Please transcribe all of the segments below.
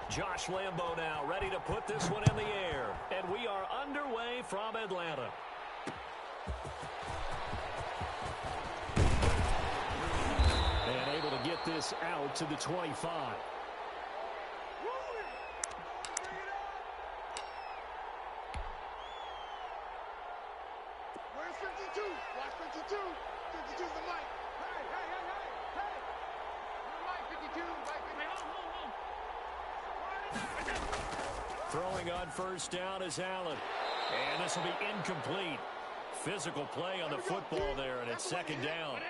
Josh Lambo now ready to put this one in the air. And we are underway from Atlanta. And able to get this out to the 25. Where's 52? Watch 52. 52's the mic. Hey. Mic 52. Throwing on first down is Allen. And this will be incomplete. Physical play on the football there, and it's second down.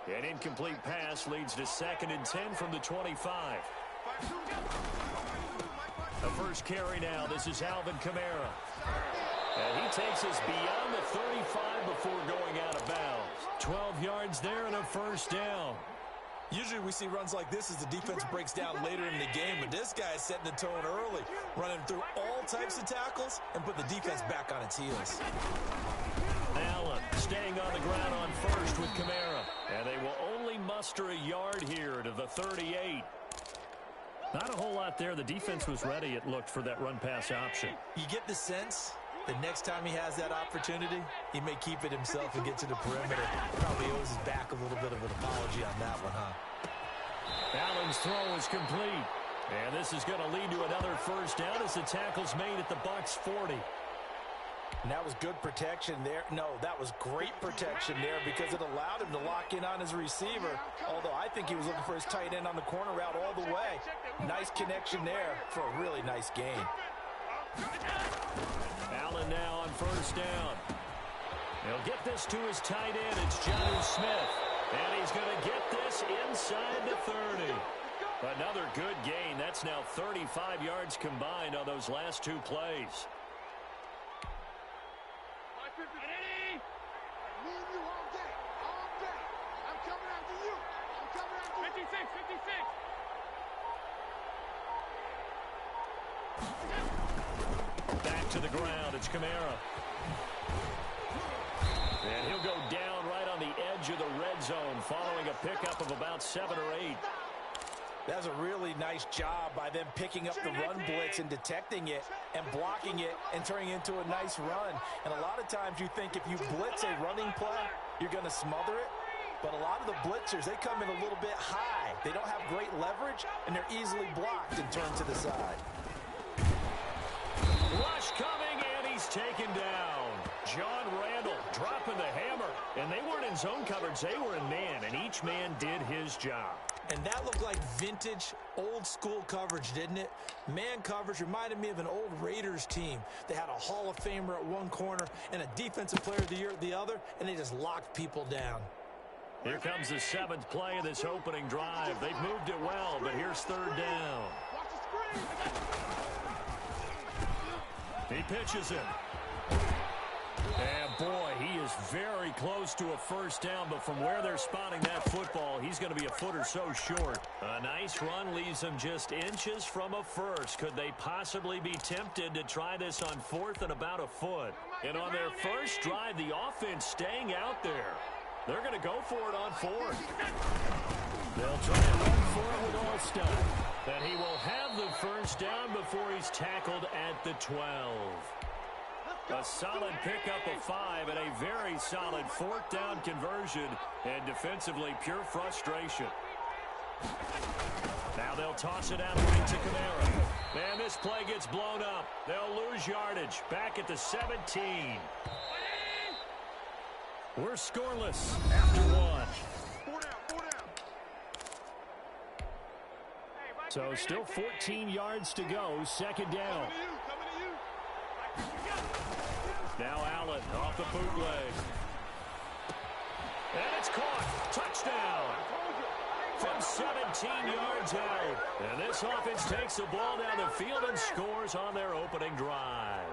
An incomplete pass leads to 2nd and 10 from the 25. The first carry now. This is Alvin Kamara. And he takes us beyond the 35 before going out of bounds. 12 yards there and a first down. Usually we see runs like this as the defense breaks down later in the game, but this guy is setting the tone early, running through all types of tackles and put the defense back on its heels. Allen staying on the ground on first with Kamara. And they will only muster a yard here to the 38. Not a whole lot there. The defense was ready, it looked, for that run-pass option. You get the sense the next time he has that opportunity, he may keep it himself and get to the perimeter. Probably owes his back a little bit of an apology on that one, huh? Allen's throw is complete. And this is going to lead to another first down as the tackle's made at the Bucs 40. And that was good protection there. No, that was great protection there because it allowed him to lock in on his receiver. Although I think he was looking for his tight end on the corner route all the way. Nice connection there for a really nice gain. Allen now on first down. He'll get this to his tight end. It's Jonnu Smith. And he's going to get this inside the 30. Another good gain. That's now 35 yards combined on those last two plays. I'm coming after you. 56. Back to the ground. It's Kamara. And he'll go down right on the edge of the red zone following a pickup of about 7 or 8. That's a really nice job by them picking up the run blitz and detecting it and blocking it and turning it into a nice run. And a lot of times you think if you blitz a running play, you're going to smother it. But a lot of the blitzers, they come in a little bit high. They don't have great leverage, and they're easily blocked and turned to the side. Rush coming, and he's taken down. John Randall dropping the hammer. And they weren't in zone coverage. They were in man, and each man did his job. And that looked like vintage, old-school coverage, didn't it? Man coverage reminded me of an old Raiders team. They had a Hall of Famer at one corner and a Defensive Player of the Year at the other, and they just locked people down. Here comes the 7th play of this opening drive. They've moved it well, but here's 3rd down. He pitches it. And, boy, he is very close to a first down, but from where they're spotting that football, he's going to be a foot or so short. A nice run leaves them just inches from a first. Could they possibly be tempted to try this on 4th and about a foot? And on their first drive, the offense staying out there. They're going to go for it on 4th. They'll try to run for it with Alstott. And he will have the first down before he's tackled at the 12. A solid pickup of 5 and a very solid 4th down conversion, and defensively pure frustration. Now they'll toss it out right to Kamara. And this play gets blown up. They'll lose yardage back at the 17. We're scoreless after 1. So still 14 yards to go, 2nd down. Now Allen off the bootleg. And it's caught. Touchdown. From 17 yards out. And this offense takes the ball down the field and scores on their opening drive.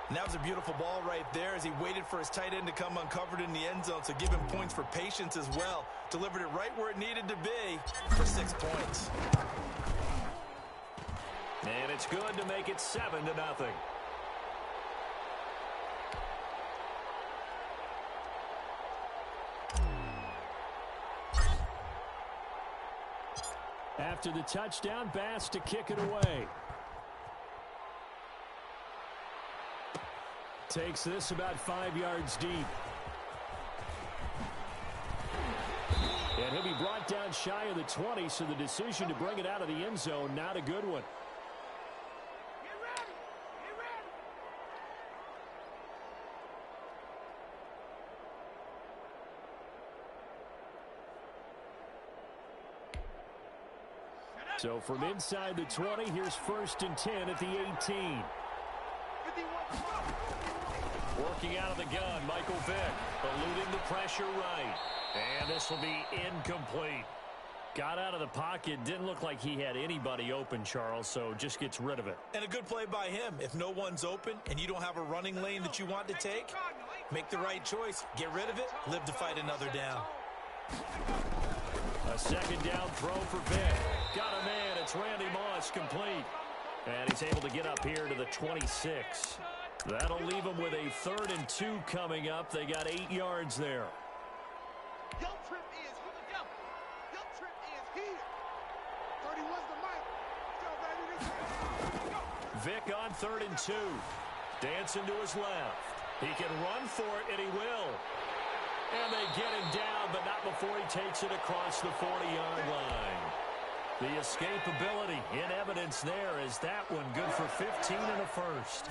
And that was a beautiful ball right there as he waited for his tight end to come uncovered in the end zone, so give him points for patience as well. Delivered it right where it needed to be for 6 points. And it's good to make it 7-0. After the touchdown, Bass to kick it away. Takes this about 5 yards deep. And he'll be brought down shy of the 20, so the decision to bring it out of the end zone, not a good one. Get ready. Get ready. So from inside the 20, here's 1st and 10 at the 18. Working out of the gun, Michael Vick, eluding the pressure right. And this will be incomplete. Got out of the pocket, didn't look like he had anybody open, Charles, so just gets rid of it. And a good play by him. If no one's open and you don't have a running lane that you want to take, make the right choice. Get rid of it, live to fight another down. A 2nd down throw for Vick. Got a man, it's Randy Moss, complete. And he's able to get up here to the 26. That'll leave him with a 3rd and 2 coming up. They got 8 yards there. Yo trip is here. Yo trip is here. 31's the mic. Vick on 3rd and 2. Dancing to his left. He can run for it, and he will. And they get him down, but not before he takes it across the 40-yard line. The escapability in evidence there is that one good for 15 and a 1st.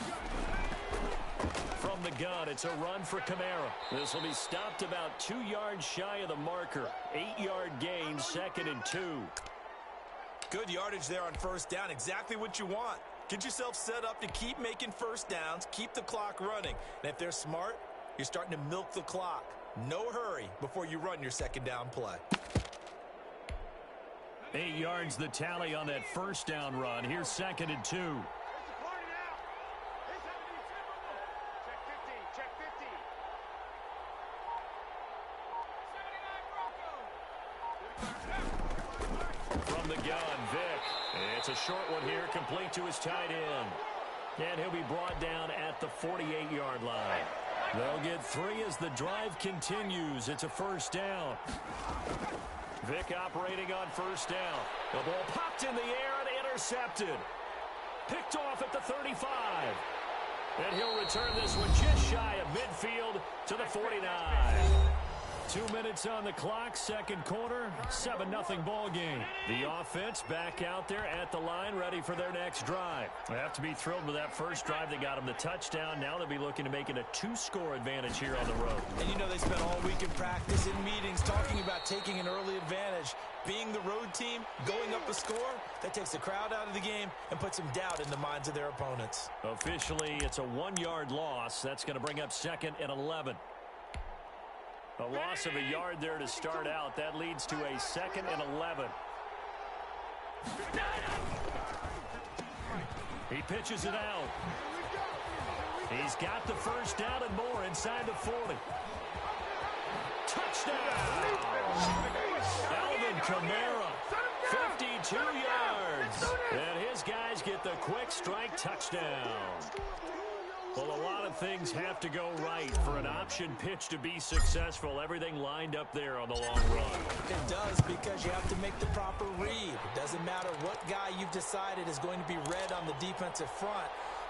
From the gun, it's a run for Kamara. This will be stopped about 2 yards shy of the marker. 8-yard gain, 2nd and 2. Good yardage there on 1st down. Exactly what you want. Get yourself set up to keep making 1st downs, keep the clock running. And if they're smart, you're starting to milk the clock. No hurry before you run your 2nd down play. 8 yards the tally on that 1st down run. Here's 2nd and 2. From the gun, Vick. It's a short one here, complete to his tight end. And he'll be brought down at the 48-yard line. They'll get 3 as the drive continues. It's a 1st down. Vick operating on 1st down. The ball popped in the air and intercepted. Picked off at the 35. And he'll return this one just shy of midfield to the 49. 2 minutes on the clock, 2nd quarter, 7-0 ball game. The offense back out there at the line, ready for their next drive. They have to be thrilled with that first drive that got them the touchdown. Now they'll be looking to make it a 2-score advantage here on the road. And you know they spent all week in practice, in meetings, talking about taking an early advantage. Being the road team, going up a score, that takes the crowd out of the game and puts some doubt in the minds of their opponents. Officially, it's a 1-yard loss. That's going to bring up 2nd and 11. A loss of a yard there to start out. That leads to a 2nd and 11. He pitches it out. He's got the 1st down and more inside the 40. Touchdown! Alvin Kamara, 52 yards. And his guys get the quick strike touchdown. Well, a lot of things have to go right for an option pitch to be successful. Everything lined up there on the long run. It does, because you have to make the proper read. It doesn't matter what guy you've decided is going to be read on the defensive front.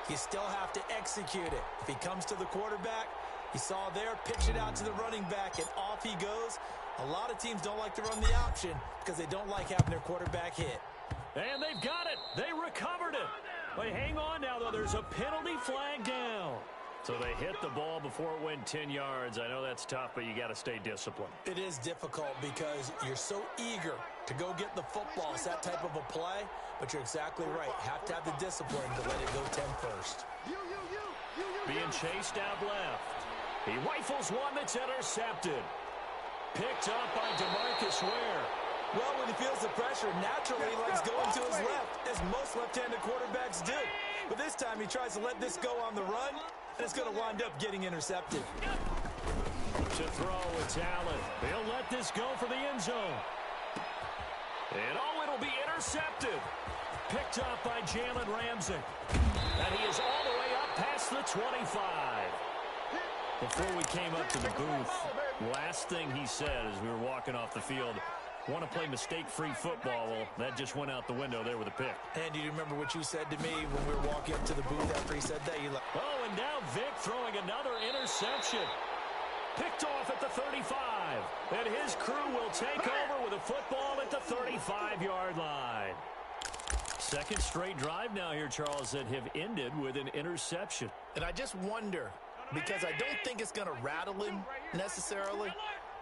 You still have to execute it. If he comes to the quarterback, you saw there, pitch it out to the running back, and off he goes. A lot of teams don't like to run the option because they don't like having their quarterback hit. And they've got it. They recovered it. But hang on now, though. There's a penalty flag down. So they hit the ball before it went 10 yards. I know that's tough, but you got to stay disciplined. It is difficult because you're so eager to go get the football. It's that type of a play, but you're exactly right. Have to have the discipline to let it go 10 first. Being chased out left. He rifles one that's intercepted. Picked up by DeMarcus Ware. Well, when he feels the pressure, naturally he likes going to his left, as most left-handed quarterbacks do. But this time he tries to let this go on the run, and it's going to wind up getting intercepted. To throw, it's Allen. He'll let this go for the end zone. And it'll be intercepted. Picked up by Jalen Ramsey. And he is all the way up past the 25. Before we came up to the booth, last thing he said as we were walking off the field, Want to play mistake-free football. Well, that just went out the window there with a pick. And do you remember what you said to me when we were walking up to the booth after he said that? You're like, oh, and now Vic throwing another interception. Picked off at the 35. And his crew will take over with a football at the 35-yard line. Second straight drive now here, Charles, that have ended with an interception. And I just wonder, because I don't think it's going to rattle him necessarily,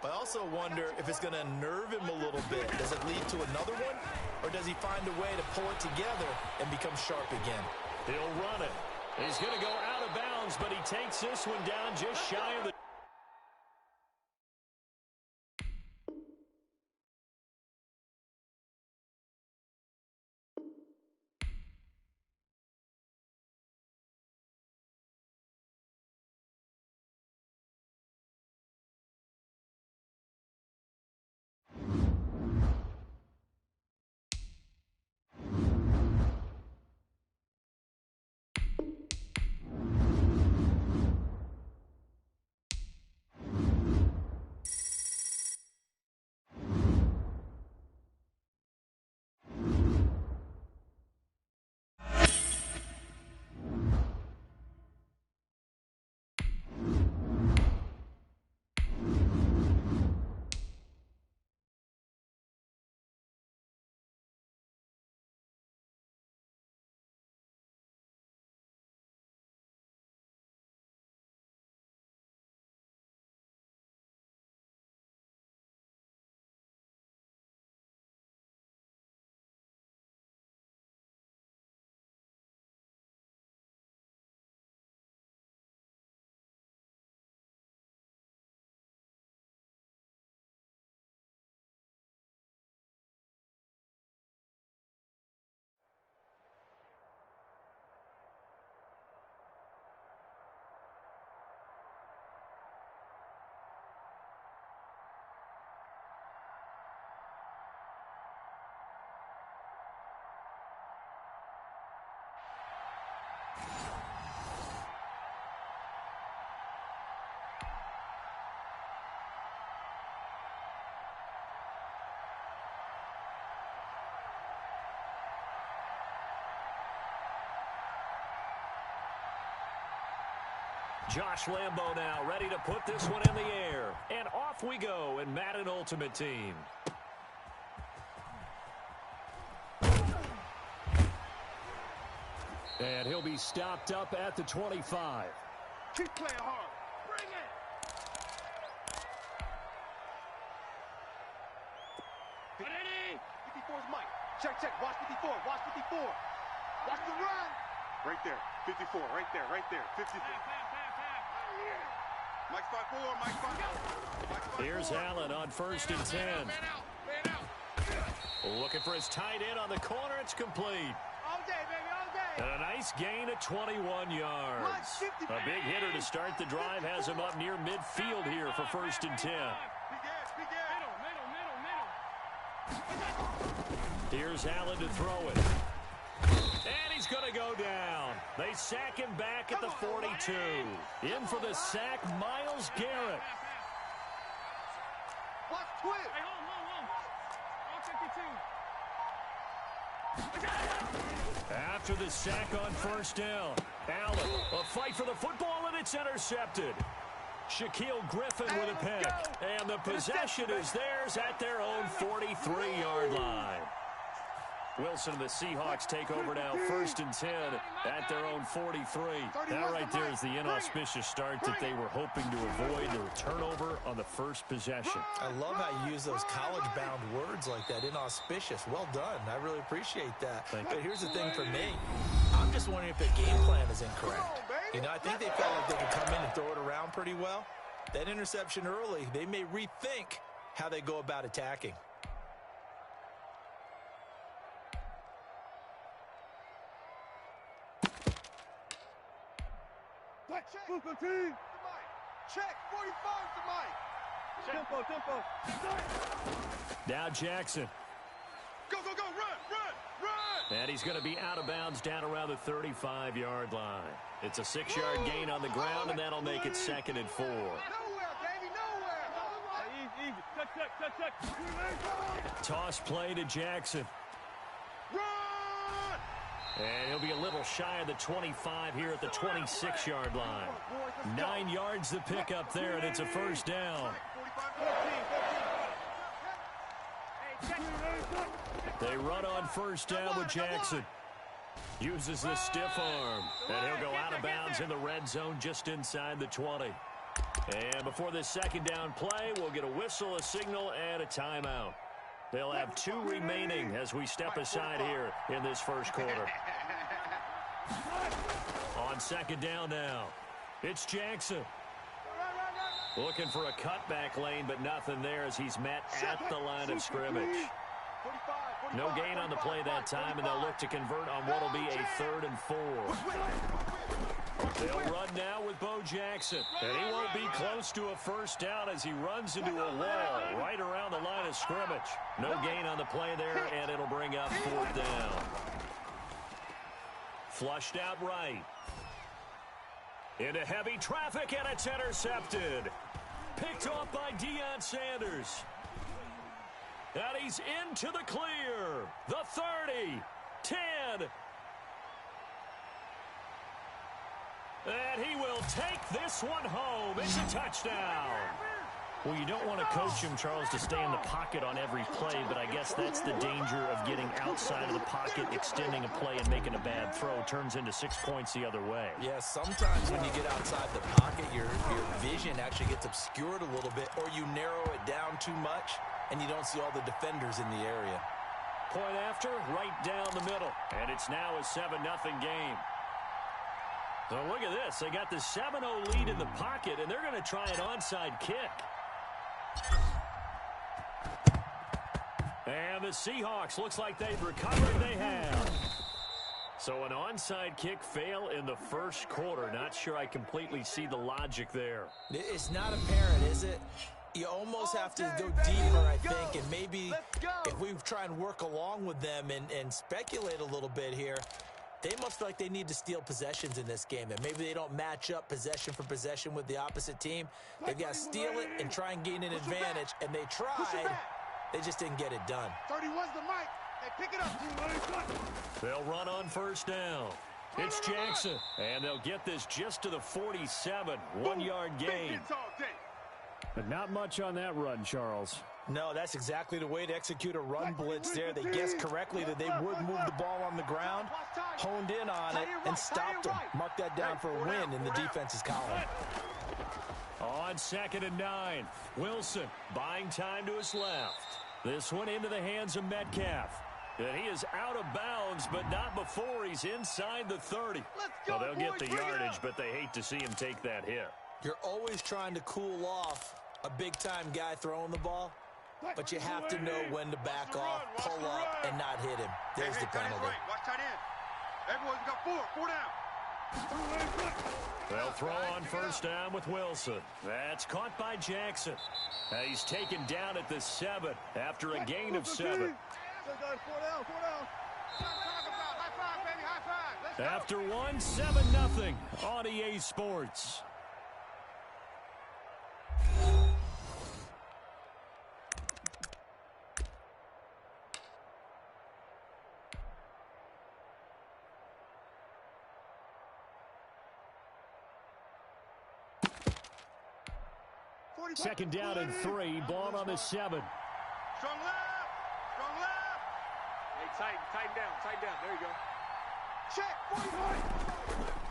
but I also wonder if it's going to nerve him a little bit. Does it lead to another one, or does he find a way to pull it together and become sharp again? He'll run it. He's going to go out of bounds, but he takes this one down just shy of the... Josh Lambo now ready to put this one in the air. And off we go in Madden Ultimate Team. And he'll be stopped up at the 25. Keep playing hard. Bring it. Ready? 54's Mike. Check, check. Watch 54. Watch 54. Watch the run. Right there. 54. Right there. Right there. 54. Mike's 5-4. Mike's 5-4. Here's Allen on 1st and 10. Man out. Looking for his tight end on the corner. It's complete. All day, baby. All day. And a nice gain at 21 yards. A big hitter to start the drive has him up near midfield here for 1st and 10. Here's Allen to throw it. And he's going to go down. They sack him back at the 42. In for the sack, Myles Garrett. Watch twist. After the sack on 1st down, Allen, a fight for the football, and it's intercepted. Shaquille Griffin with a pick. And the possession is theirs at their own 43-yard line. Wilson and the Seahawks take over now 1st and 10 at their own 43. That right there is the inauspicious start that they were hoping to avoid. The turnover on the first possession. I love how you use those college-bound words like that, inauspicious. Well done. I really appreciate that. But here's the thing for me. I'm just wondering if their game plan is incorrect. You know, I think they felt like they could come in and throw it around pretty well. That interception early, they may rethink how they go about attacking. Check. Team. Check. 45 to Mike. Tempo. Now Jackson. Go. Run. And he's going to be out of bounds down around the 35-yard line. It's a 6-yard gain on the ground, and that'll make it 2nd and 4. Nowhere, baby. Nowhere. Toss play to Jackson. And he'll be a little shy of the 25 here at the 26-yard line. 9 yards to pick up there, and it's a first down. They run on first down with Jackson. Uses the stiff arm, and he'll go out of bounds in the red zone just inside the 20. And before this second down play, we'll get a whistle, a signal, and a timeout. They'll have 2 remaining as we step aside here in this first quarter. On second down now, it's Jackson. Looking for a cutback lane, but nothing there as he's met at the line of scrimmage. No gain on the play that time, and they'll look to convert on what will be a 3rd and 4. They'll run now with Bo Jackson, and he won't be close to a first down as he runs into a wall right around the line of scrimmage. No gain on the play there, and it'll bring up 4th down. Flushed out right. Into heavy traffic, and it's intercepted. Picked off by Deion Sanders. And he's into the clear. The 30, 10. And he will take this one home. It's a touchdown. Well, you don't want to coach him, Charles, to stay in the pocket on every play, but I guess that's the danger of getting outside of the pocket, extending a play, and making a bad throw. Turns into 6 points the other way. Yeah, sometimes when you get outside the pocket, your vision actually gets obscured a little bit, or you narrow it down too much, and you don't see all the defenders in the area. Point after, right down the middle. And it's now a 7-0 game. So look at this. They got the 7-0 lead in the pocket, and they're going to try an onside kick. And the Seahawks, looks like they've recovered. They have. So an onside kick fail in the first quarter. Not sure I completely see the logic there. It's not apparent, is it? You almost have to go deeper, I think, and maybe if we try and work along with them and speculate a little bit here, they must feel like they need to steal possessions in this game, and maybe they don't match up possession for possession with the opposite team. They've got to steal it and try and gain an advantage, and they tried. They just didn't get it done. 31's the mic. Hey, pick it up. They'll run on first down. It's Jackson, and they'll get this just to the 47. 1-yard gain. But not much on that run, Charles. No, that's exactly the way to execute a run blitz there. They guessed correctly that they would move the ball on the ground, honed in on it, and stopped them. Mark that down for a win in the defense's column. On 2nd and 9, Wilson buying time to his left. This one into the hands of Metcalf. And he is out of bounds, but not before he's inside the 30. Well, they'll get the yardage, but they hate to see him take that hit. You're always trying to cool off a big-time guy throwing the ball, but you have to know when to back off, pull up, and not hit him. There's the penalty. Watch tight end. Everyone's got 4 down. They'll throw on first down with Wilson. That's caught by Jackson. He's taken down at the 7 after a gain of 7. After one, 7-0 on EA Sports. Second down and 3, ball on the 7. Strong left. Strong left. Hey, tighten down. There you go. Check.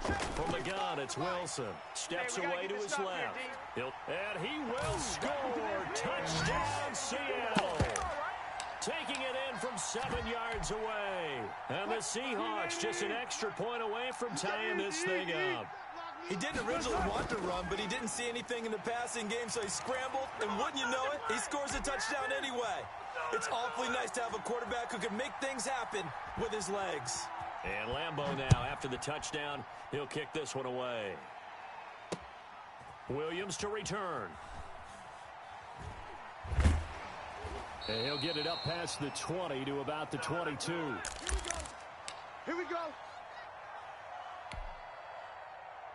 Check. From the gun, it's Wilson. Steps away to his left. And he will score. Touchdown, Seattle. Taking it in from 7 yards away. And the Seahawks just an extra point away from tying this thing up. He didn't originally want to run, but he didn't see anything in the passing game, so he scrambled, and wouldn't you know it, he scores a touchdown anyway. It's awfully nice to have a quarterback who can make things happen with his legs. And Lambeau now, after the touchdown, he'll kick this one away. Williams to return. And he'll get it up past the 20 to about the 22. Here we go.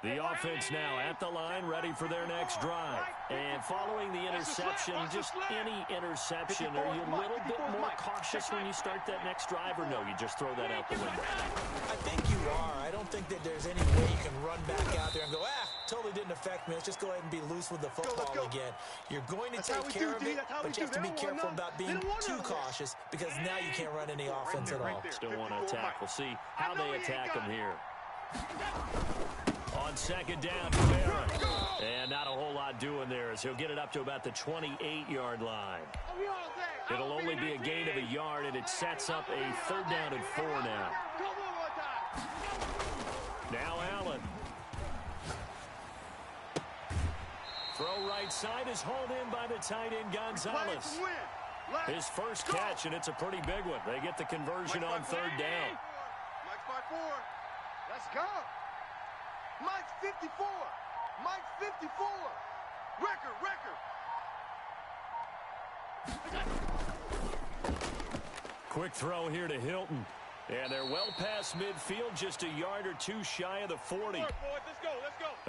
The offense now at the line, ready for their next drive. And following the interception, just any interception, are you a little bit more cautious when you start that next drive, or no, you just throw that out the window? I think you are. I don't think that there's any way you can run back out there and go, totally didn't affect me. Let's just go ahead and be loose with the football again. You're going to take care of it, but you have to be careful about being too cautious because now you can't run any offense at all. Still want to attack. We'll see how they attack them here. On second down, Camara. And not a whole lot doing there as he'll get it up to about the 28-yard line. It'll only be a gain of a yard, and it sets up a 3rd down and 4 now. Now Allen. Throw right side is hauled in by the tight end Gonzalez. His first catch, and it's a pretty big one. They get the conversion on 3rd down. Mike's by 4. Let's go. Mike's 54. Mike's 54. Record. Quick throw here to Hilton. And they're well past midfield, just a yard or two shy of the 40. Let's go.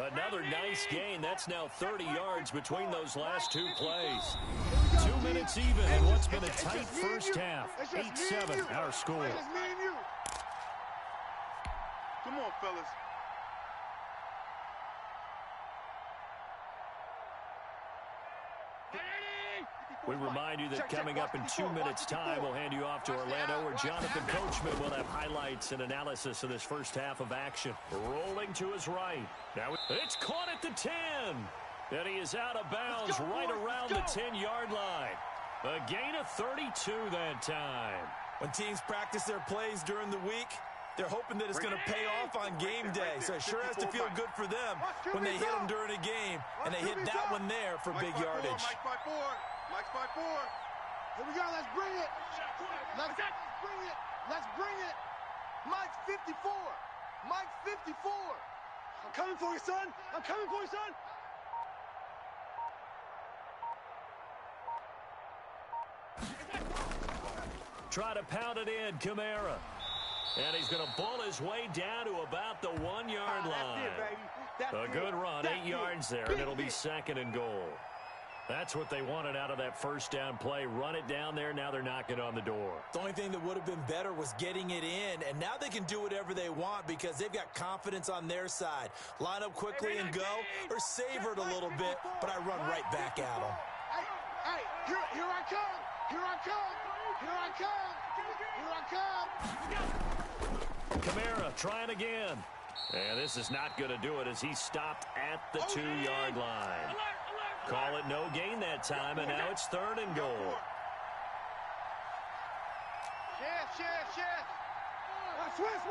Another nice gain. That's now 30 yards between those last two plays. 2 minutes even in what's been a tight first half. 8-7 our score. Come on, fellas. We remind you that coming up in 2 minutes' time, we'll hand you off to Orlando, where Jonathan Coachman will have highlights and analysis of this first half of action. Rolling to his right. Now it's caught at the 10. And he is out of bounds right around the 10-yard line. A gain of 32 that time. When teams practice their plays during the week, they're hoping that it's going to pay off on game day. So it sure has to feel good for them when they hit them during a game. And they hit that one there for big yardage. Mike's by 4. Mike's by 4. Here we go. Let's bring it. Let's bring it. Let's bring it. Mike's 54. Mike's 54. I'm coming for you, son. I'm coming for you, son. Try to pound it in, Camara. And he's going to bull his way down to about the 1-yard line. A good run, 8 yards there, and it'll be 2nd and goal. That's what they wanted out of that first down play. Run it down there. Now they're knocking on the door. The only thing that would have been better was getting it in, and now they can do whatever they want because they've got confidence on their side. Line up quickly and go, or savor it a little bit, but I run right back at them. Hey, here I come. Here I come. Here I come. Here I come. Camara trying again. And this is not going to do it as he stopped at the 2-yard line. Call it no gain that time, and now it's 3rd and goal. Shift. Watch twist.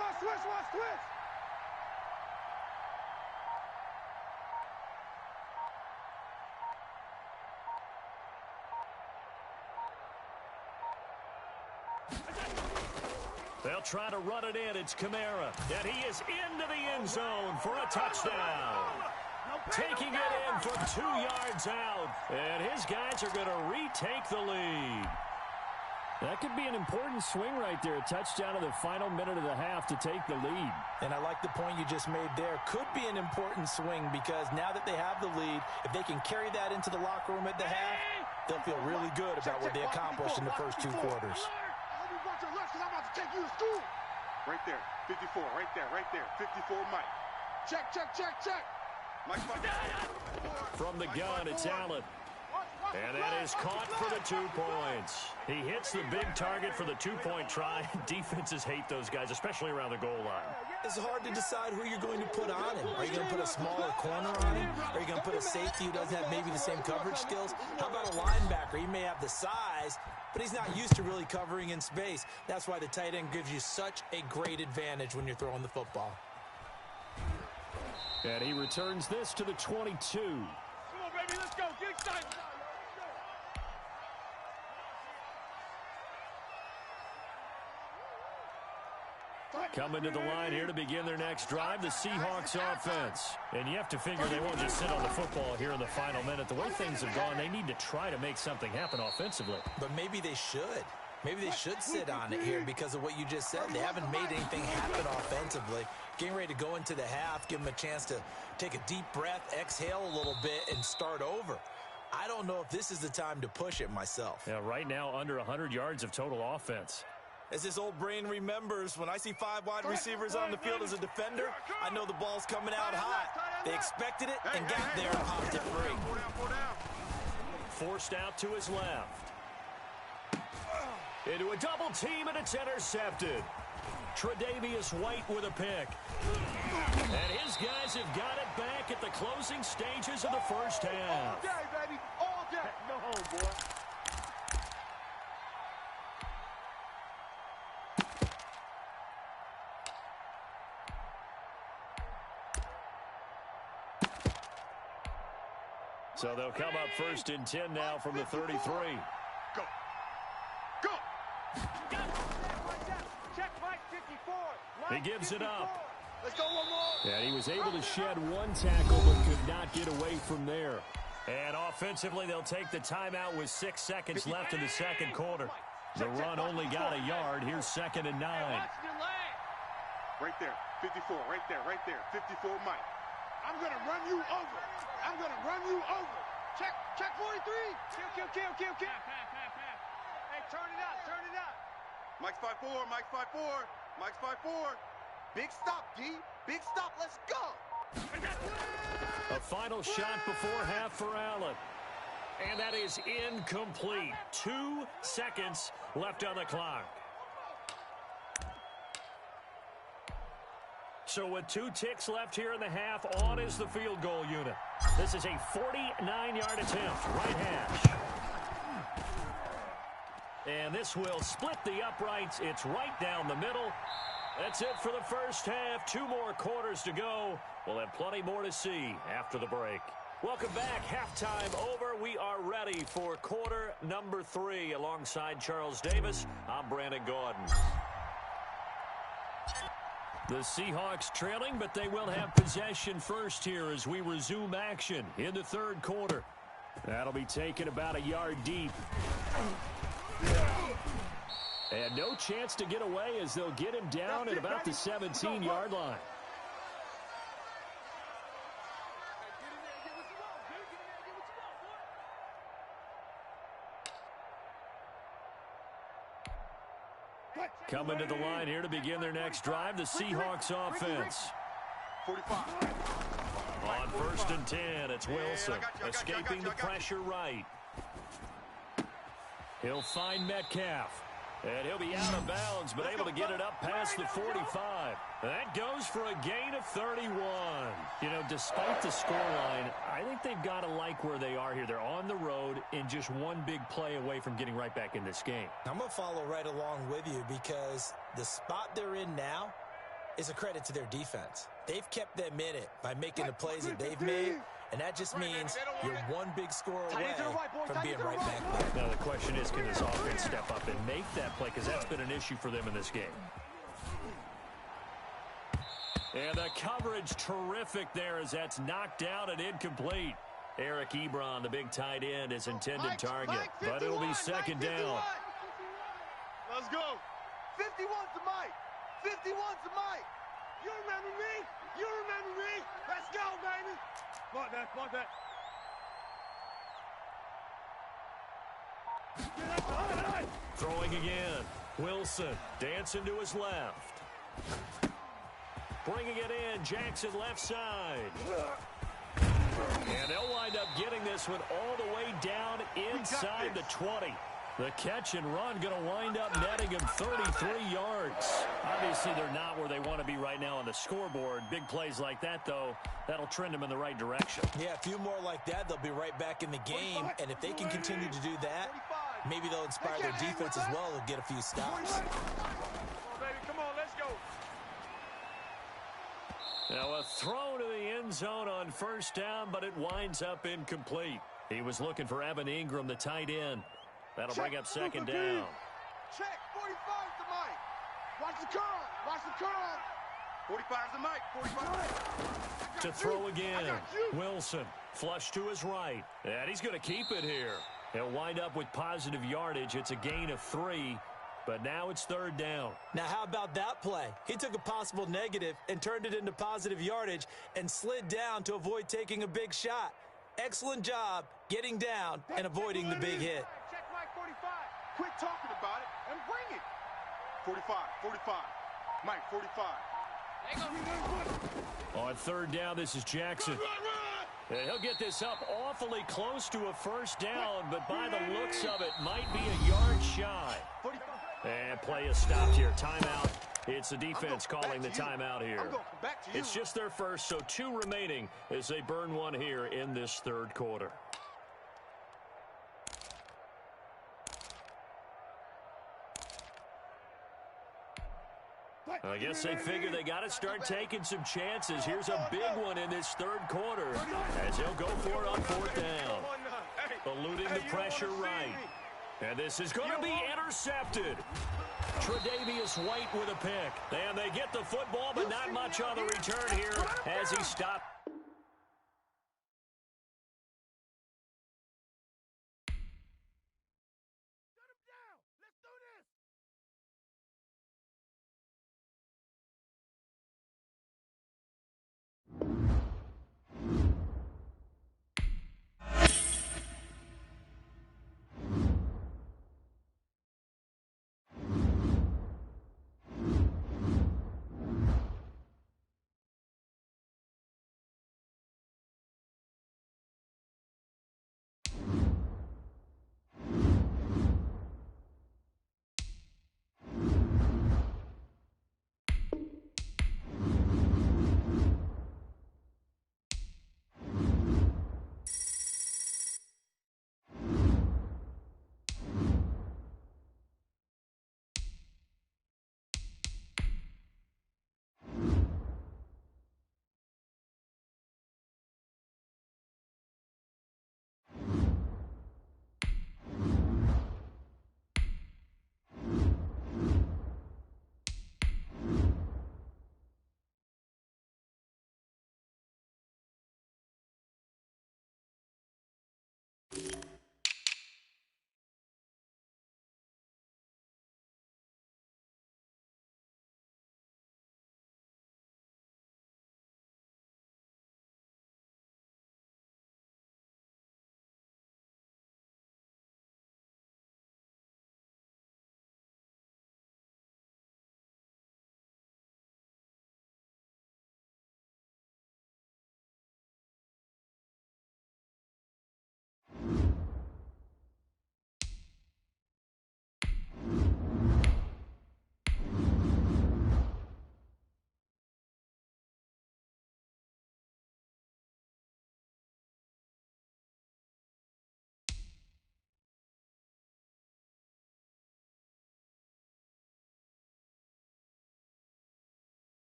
They'll try to run it in. It's Camara. And he is into the end zone for a touchdown. Taking it in for 2 yards out. And his guys are going to retake the lead. That could be an important swing right there. A touchdown in the final minute of the half to take the lead. And I like the point you just made there. Could be an important swing because now that they have the lead, if they can carry that into the locker room at the half, they'll feel really good about what they accomplished in the first 2 quarters. Right there, 54, right there, 54, Mike. Check. Mike, from the gun, it's Allen. And that is caught for the 2 points. He hits the big target for the 2-point try. Defenses hate those guys, especially around the goal line. It's hard to decide who you're going to put on him. Are you going to put a smaller corner on him? Are you going to put a safety who doesn't have maybe the same coverage skills? How about a linebacker? He may have the size, but he's not used to really covering in space. That's why the tight end gives you such a great advantage when you're throwing the football. And he returns this to the 22. Come on, baby, let's go. Get excited. Coming to the line here to begin their next drive, the Seahawks offense. And you have to figure they won't just sit on the football here in the final minute. The way things have gone, they need to try to make something happen offensively. But maybe they should. Maybe they should sit on it here because of what you just said. They haven't made anything happen offensively. Getting ready to go into the half, give them a chance to take a deep breath, exhale a little bit, and start over. I don't know if this is the time to push it myself. Yeah, right now under 100 yards of total offense. As this old brain remembers, when I see 5 wide receivers on the field as a defender, I know the ball's coming out hot. They expected it and got there and popped it free. Forced out to his left. Into a double team, and it's intercepted. Tre'Davious White with a pick. And his guys have got it back at the closing stages of the first half. All day, baby. All day. No, boy. So they'll come up first and 10 now from the 33. Go. Go. Check Mike 54. He gives it up. Let's go one more. And he was able to shed one tackle but could not get away from there. And offensively, they'll take the timeout with 6 seconds left in the second quarter. The run only got a yard. Here's 2nd and 9. Right there. 54. Right there. Right there. 54 Mike. I'm going to run you over. I'm going to run you over. Check 43. Kill. Hey, turn it out. Mike's 5'4". Mike's 5'4". Mike's 5'4". Big stop, D. Big stop. Let's go. A final shot before half for Allen. And that is incomplete. 2 seconds left on the clock. So with 2 ticks left here in the half, on is the field goal unit. This is a 49-yard attempt, right hash. And this will split the uprights. It's right down the middle. That's it for the first half. 2 more quarters to go. We'll have plenty more to see after the break. Welcome back. Halftime over. We are ready for quarter number 3. Alongside Charles Davis, I'm Brandon Gordon. The Seahawks trailing, but they will have possession first here as we resume action in the third quarter. That'll be taken about a yard deep. And no chance to get away as they'll get him down at about the 17-yard line. Coming to the line here to begin their next drive, the Seahawks offense. 45. On 1st and 10, it's Wilson escaping the pressure right. He'll find Metcalf. And he'll be out of bounds, but able to get it up past the 45. That goes for a gain of 31. You know, despite the scoreline, I think they've got to like where they are here. They're on the road and just one big play away from getting right back in this game. I'm going to follow right along with you because the spot they're in now is a credit to their defense. They've kept them in it by making the plays that they've made, and that just means you're one big score away from being right back there. Now the question is, can this offense step up and make that play? Because that's been an issue for them in this game. And the coverage terrific there as that's knocked out and incomplete. Eric Ebron, the big tight end, is intended target, but it'll be 2nd down. Let's go. 51's to Mike. 51's to Mike. You remember me? You remember me? Let's go, baby. Mark that. Throwing again. Wilson dancing to his left. Bringing it in. Jackson left side. And they'll wind up getting this one all the way down inside the 20. The catch and run going to wind up netting him 33 yards. Obviously, they're not where they want to be right now on the scoreboard. Big plays like that, though, that'll trend them in the right direction. Yeah, a few more like that, they'll be right back in the game. And if they can continue to do that, maybe they'll inspire their defense as well and get a few stops. Come on, baby. Come on, let's go. Now a throw to the end zone on 1st down, but it winds up incomplete. He was looking for Evan Ingram, the tight end. That'll bring up 2nd down. Check. 45's to Mike. Watch the curl. 45's to Mike. 45. To throw again. Wilson flush to his right. And he's going to keep it here. He'll wind up with positive yardage. It's a gain of 3, but now it's 3rd down. Now, how about that play? He took a possible negative and turned it into positive yardage and slid down to avoid taking a big shot. Excellent job getting down and avoiding the big hit. Check Mike 45. Quit talking about it and bring it. 45, 45. Mike 45. On 3rd down, this is Jackson. And he'll get this up awfully close to a 1st down, but by the looks of it, might be a yard shy. And play is stopped here. Timeout. It's the defense calling the timeout here. It's just their first, so 2 remaining as they burn 1 here in this 3rd quarter. I guess they figure they got to start taking some chances. Here's a big one in this 3rd quarter as he'll go for it on 4th down. Eluding the pressure right. And this is going to be intercepted. Tre'Davious White with a pick. And they get the football, but not much on the return here as he stopped.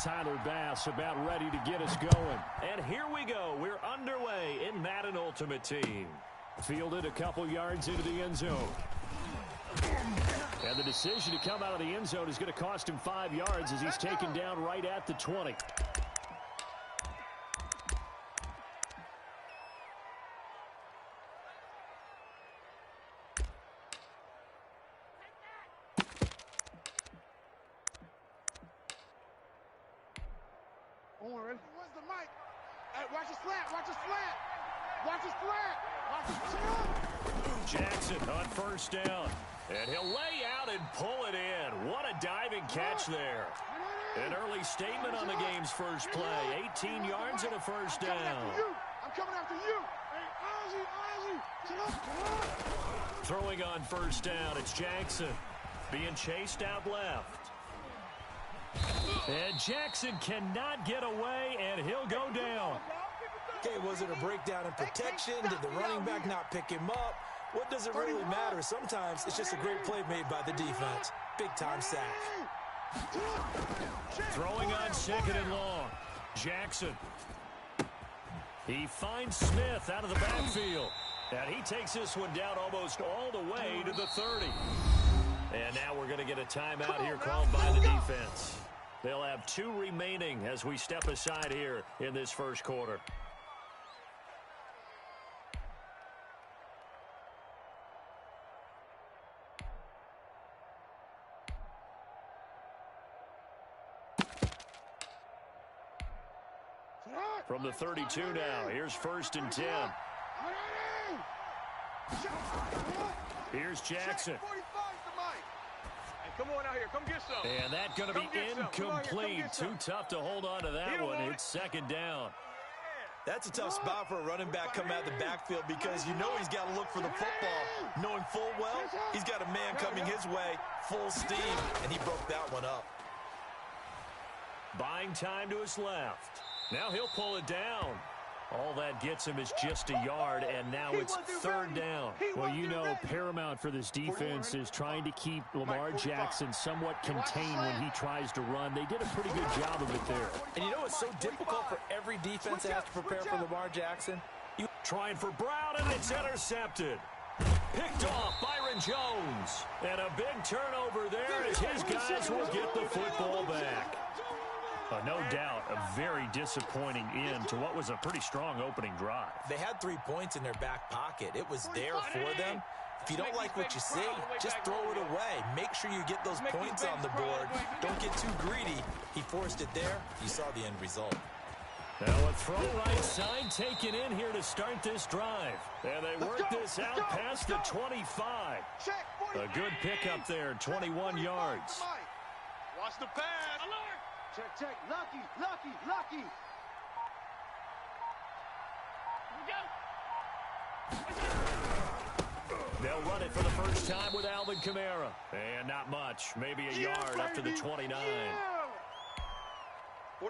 Tyler Bass about ready to get us going. And here we go. We're underway in Madden Ultimate Team. Fielded a couple yards into the end zone. And the decision to come out of the end zone is going to cost him 5 yards as he's taken down right at the 20. Where's the mic? Hey, watch his flat. Watch his flat. Watch his flat. Watch his flat. Jackson on first down. And he'll lay out and pull it in. What a diving catch there. An early statement on the game's first play. 18 yards and a first down. I'm coming after you. Hey, Ozzy. Throwing on first down, it's Jackson. Being chased out left. And Jackson cannot get away, and he'll go down. Okay, was it a breakdown in protection? Did the running back not pick him up? What does it really matter? Sometimes it's just a great play made by the defense. Big-time sack. Throwing on second and long. Jackson. He finds Smith out of the backfield. And he takes this one down almost all the way to the 30. And now we're going to get a timeout here called by the defense. They'll have 2 remaining as we step aside here in this first quarter. From the 32 now, here's first and 10. Here's Jackson. Come on out here. Come get some. And that's going to be incomplete. Too tough to hold on to that one. It's second down. That's a tough spot for a running back coming out of the backfield because you know he's got to look for the football, knowing full well he's got a man coming his way, full steam, and he broke that one up. Buying time to his left. Now he'll pull it down. All that gets him is just a yard, and now it's third down. Well, you know, paramount for this defense is trying to keep Lamar Jackson somewhat contained when he tries to run. They did a pretty good job of it there. And you know it's so difficult for every defense that has to prepare for Lamar Jackson? Trying for Brown, and it's intercepted. Picked off Byron Jones. And a big turnover there as his guys will get the football back. No doubt a very disappointing end to what was a pretty strong opening drive. They had 3 points in their back pocket. It was there for them. If you don't like what you see, just throw it away. Make sure you get those points on the board. Don't get too greedy. He forced it there. You saw the end result. Now a throw right side taken in here to start this drive. And they work this out past the 25. A good pickup there, 21 yards. Watch the pass. Check. Lucky. They'll run it for the first time with Alvin Kamara. And not much, maybe a yard up to the 29.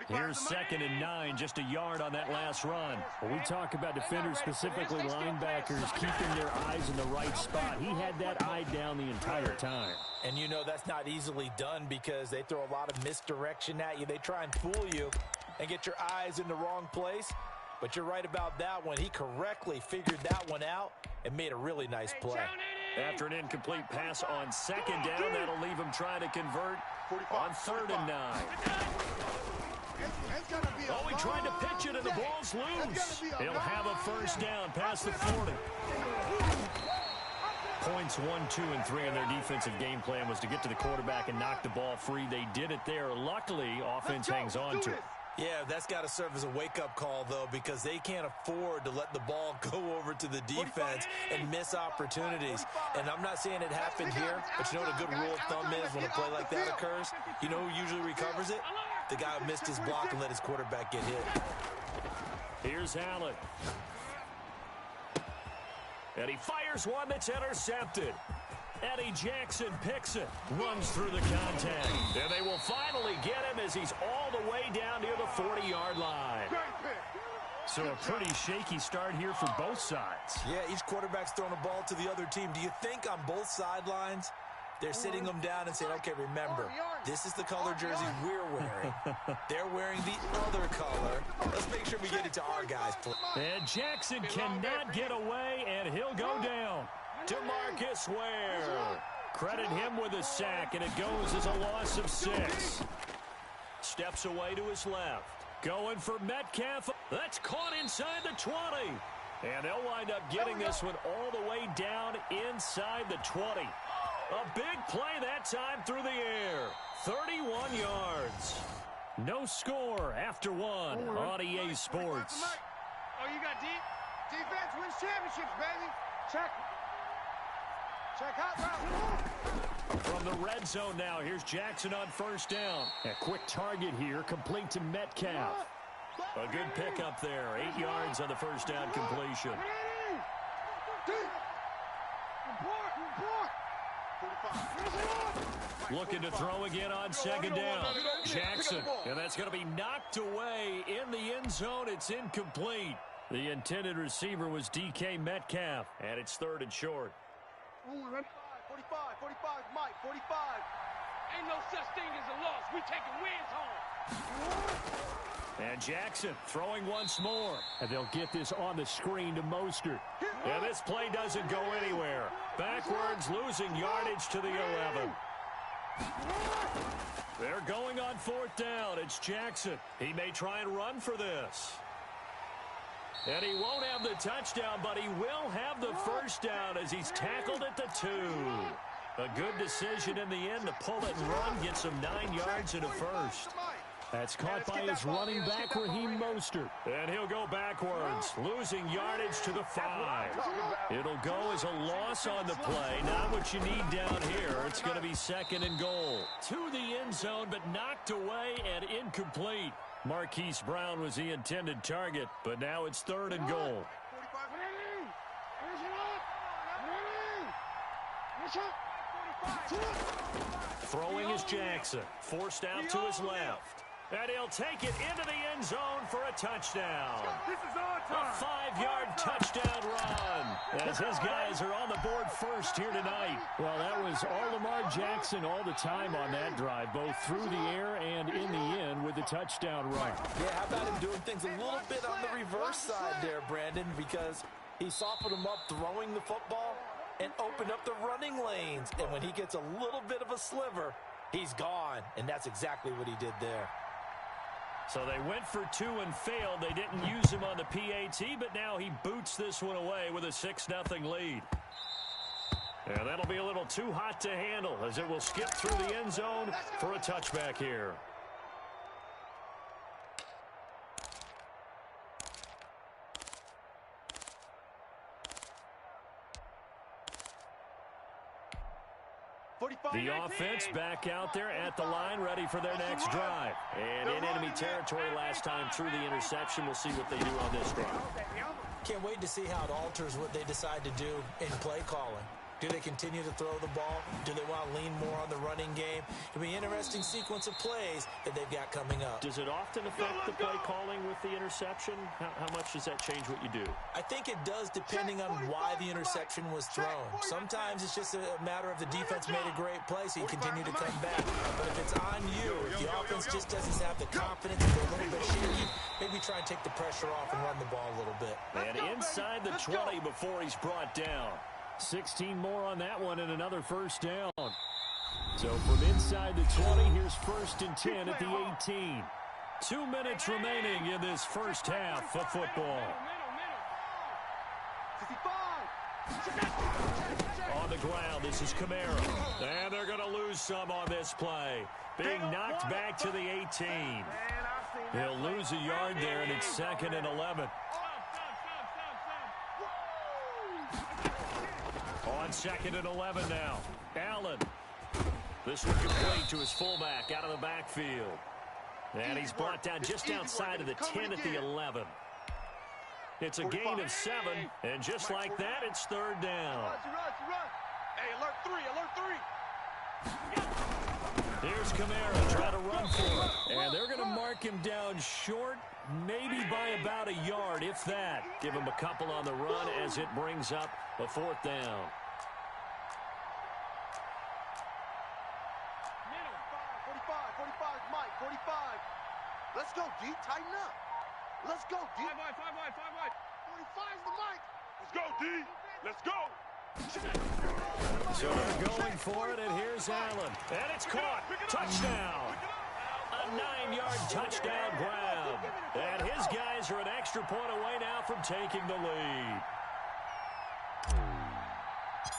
Here's second and 9, just a yard on that last run. When we talk about defenders, specifically linebackers, keeping their eyes in the right spot, he had that eye down the entire time. And you know that's not easily done because they throw a lot of misdirection at you. They try and fool you and get your eyes in the wrong place. But you're right about that one. He correctly figured that one out and made a really nice play. After an incomplete pass on second down, that'll leave him trying to convert on third and 9. Oh, he tried to pitch it, and the ball's loose. He'll have a first down past the 40. Points 1, 2, and 3 in their defensive game plan was to get to the quarterback and knock the ball free. They did it there. Luckily, offense hangs on to it. Yeah, that's got to serve as a wake-up call, though, because they can't afford to let the ball go over to the defense and miss opportunities. And I'm not saying it happened here, but you know what a good rule of thumb is when a play like that occurs? You know who usually recovers it? The guy who missed his block and let his quarterback get hit. Here's Allen. And he fires one that's intercepted. Eddie Jackson picks it, runs through the contact. And they will finally get him as he's all the way down near the 40-yard line. So a pretty shaky start here for both sides. Yeah, each quarterback's throwing a ball to the other team. Do you think on both sidelines they're sitting them down and saying, okay, remember, this is the color jersey we're wearing. They're wearing the other color. Let's make sure we get it to our guys. And Jackson cannot get away, and he'll go down. DeMarcus Ware. Credit him with a sack, and it goes as a loss of 6. Steps away to his left. Going for Metcalf. That's caught inside the 20. And they'll wind up getting this one all the way down inside the 20. A big play that time through the air. 31 yards. No score after one on EA Sports. Oh, you got deep? Defense wins championships, baby. Check. Check hot route. From the red zone now, here's Jackson on first down. A quick target here, complete to Metcalf. A good pickup there. 8 yards on the first down completion. Looking to throw again on second down. Jackson, and that's going to be knocked away in the end zone. It's incomplete. The intended receiver was DK Metcalf, and it's third and short. 45, Mike, 45. Ain't no such thing as a loss. We taking wins home. And Jackson throwing once more. And they'll get this on the screen to Mostert. And this play doesn't go anywhere. Backwards, losing yardage to the 11. They're going on fourth down. It's Jackson. He may try and run for this. And he won't have the touchdown, but he will have the first down as he's tackled at the 2. A good decision in the end to pull it and run, get some 9 yards and a first. That's caught by his running back, Raheem Mostert. And he'll go backwards, losing yardage to the 5. It'll go as a loss on the play. Not what you need down here. It's going to be second and goal. To the end zone, but knocked away and incomplete. Marquise Brown was the intended target, but now it's third and goal. Throwing is Jackson, forced out to his left. And he'll take it into the end zone for a touchdown. A 5-yard touchdown run as his guys are on the board first here tonight. Well, that was all Lamar Jackson all the time on that drive, both through the air and in the end with the touchdown run. Yeah, how about him doing things a little bit on the reverse side there, Brandon, because he softened him up throwing the football and opened up the running lanes. And when he gets a little bit of a sliver, he's gone. And that's exactly what he did there. So they went for 2 and failed. They didn't use him on the PAT, but now he boots this one away with a 6-0 lead. And that'll be a little too hot to handle as it will skip through the end zone for a touchback here. The offense back out there at the line, ready for their next drive. And in enemy territory last time through the interception. We'll see what they do on this drive. Can't wait to see how it alters what they decide to do in play calling. Do they continue to throw the ball? Do they want to lean more on the running game? It'll be an interesting sequence of plays that they've got coming up. Does it often affect the play calling with the interception? How much does that change what you do? I think it does depending on why the interception was thrown. Sometimes it's just a matter of the defense made a great play, so you continue to come back. But if it's on you, if the offense just doesn't have the confidence, they're a little bit shaky, maybe try and take the pressure off and run the ball a little bit. And inside the 20 before he's brought down. 16 more on that one and another first down. So from inside the 20, here's first and 10 at the 18. 2 minutes remaining in this first half of football. On the ground, this is Kamara. And they're going to lose some on this play. Being knocked back to the 18. He'll lose a yard there, and it's second and 11. On second and 11 now. Allen. This one complete to his fullback out of the backfield. And he's brought down just outside of the 10 at the 11. It's a gain of 7, and just like that, it's third down. Hey, alert 3. Here's Kamara trying to run for it. And they're going to mark him down short, maybe by about a yard, if that. Give him a couple on the run as it brings up a fourth down. 45, Mike, 45. Let's go, D. Tighten up. Let's go, D. 5 wide. 45's the Mike. Let's go, D. Let's go. So they're going for it, and here's Allen. And it's caught. Touchdown. A 9-yard touchdown grab. And his guys are an extra point away now from taking the lead.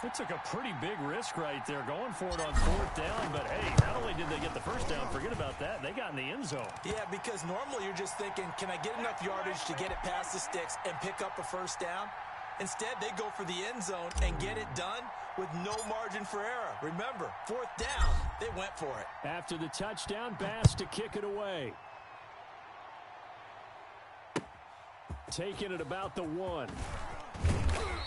It took a pretty big risk right there going for it on fourth down, but hey, not only did they get the first down, forget about that, they got in the end zone. Yeah, because normally you're just thinking, can I get enough yardage to get it past the sticks and pick up a first down? Instead, they go for the end zone and get it done with no margin for error. Remember, fourth down, they went for it. After the touchdown, Bass to kick it away. Taking it about the 1.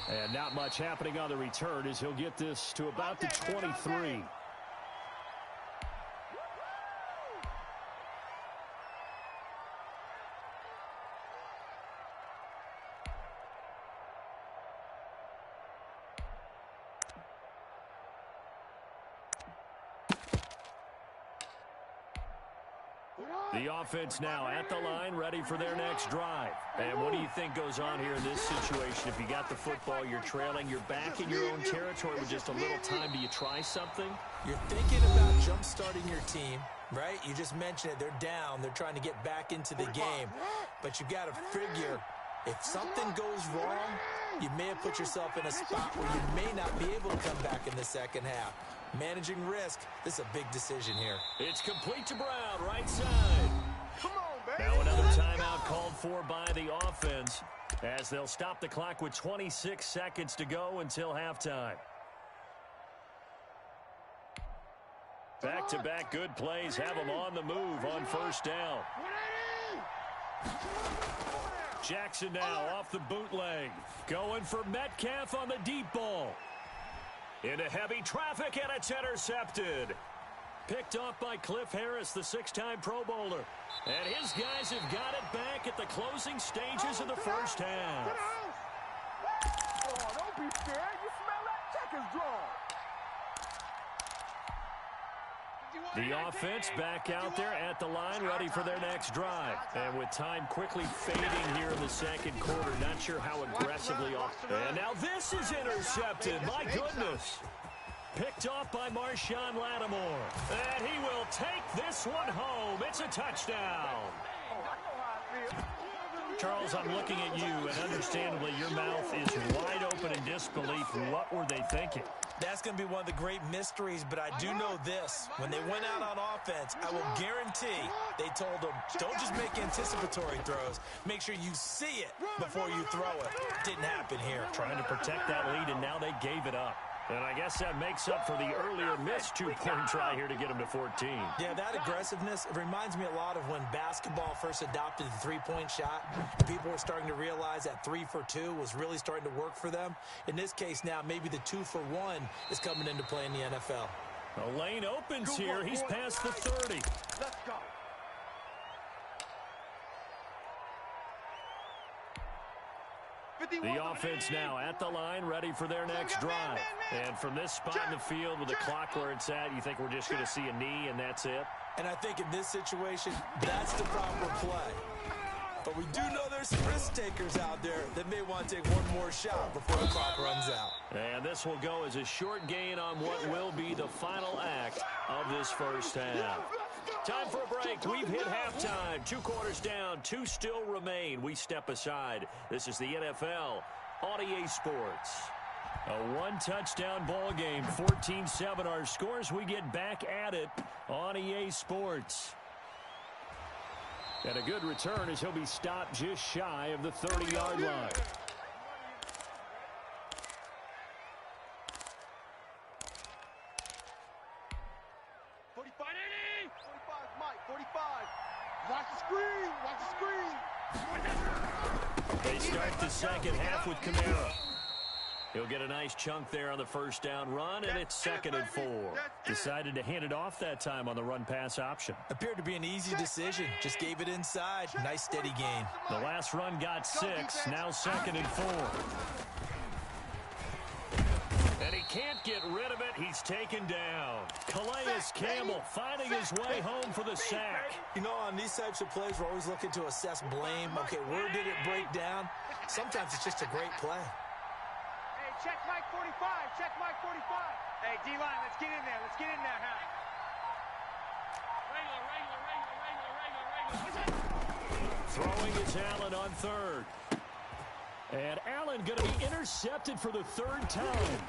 And not much happening on the return as he'll get this to about the 23. The offense now at the line, ready for their next drive. And what do you think goes on here in this situation? If you got the football, you're trailing, you're back in your own territory with just a little time. Do you try something? You're thinking about jump-starting your team, right? You just mentioned it. They're down. They're trying to get back into the game. But you got to figure, if something goes wrong, you may have put yourself in a spot where you may not be able to come back in the second half. Managing risk, this is a big decision here. It's complete to Brown, right side. Come on, baby. Now another timeout called for by the offense as they'll stop the clock with 26 seconds to go until halftime. Back-to-back good plays have them on the move on first down. Jackson now off the bootleg. Going for Metcalf on the deep ball. Into heavy traffic, and it's intercepted. Picked off by Cliff Harris, the 6-time Pro Bowler. And his guys have got it back at the closing stages of the first half. Oh, don't be scared. You smell that? Check is drawn. The offense back out there at the line, ready for their next drive. And with time quickly fading here in the second quarter, not sure how aggressively off. And now this is intercepted. My goodness. Picked off by Marshawn Lattimore. And he will take this one home. It's a touchdown. Charles, I'm looking at you, and understandably, your mouth is wide open in disbelief. What were they thinking? That's going to be one of the great mysteries, but I do know this. When they went out on offense, I will guarantee they told them, don't just make anticipatory throws. Make sure you see it before you throw it. Didn't happen here. Trying to protect that lead, and now they gave it up. And I guess that makes up for the earlier missed two-point try here to get them to 14. Yeah, that aggressiveness, it reminds me a lot of when basketball first adopted the three-point shot. People were starting to realize that 3 for 2 was really starting to work for them. In this case now, maybe the 2 for 1 is coming into play in the NFL. The lane opens here. He's past the 30. Let's go. The offense now at the line, ready for their next drive. And from this spot in the field with the clock where it's at, you think we're just going to see a knee and that's it? And I think in this situation, that's the proper play. But we do know there's some risk takers out there that may want to take one more shot before the clock runs out. And this will go as a short gain on what will be the final act of this first half. Time for a break. We've hit halftime. 2 quarters down. 2 still remain. We step aside. This is the NFL on EA Sports. A 1-touchdown ball game. 14-7 our scores. We get back at it on EA Sports. And a good return as he'll be stopped just shy of the 30-yard line. Watch the screen! Watch the screen! They start the second half with Kamara. He'll get a nice chunk there on the first down run, and it's 2nd and 4. Decided to hand it off that time on the run-pass option. Appeared to be an easy decision. Just gave it inside. Nice steady gain. The last run got 6. Now 2nd and 4. And he can't get rid of it. He's taken down. Calais Campbell finding his way home for the sack. You know, on these types of plays, we're always looking to assess blame. Okay, where did it break down? Sometimes it's just a great play. Hey, check Mike 45. Check Mike 45. Hey, D-line, let's get in there. Let's get in there, huh? Throwing is Allen on 3rd. And Allen going to be intercepted for the 3rd time.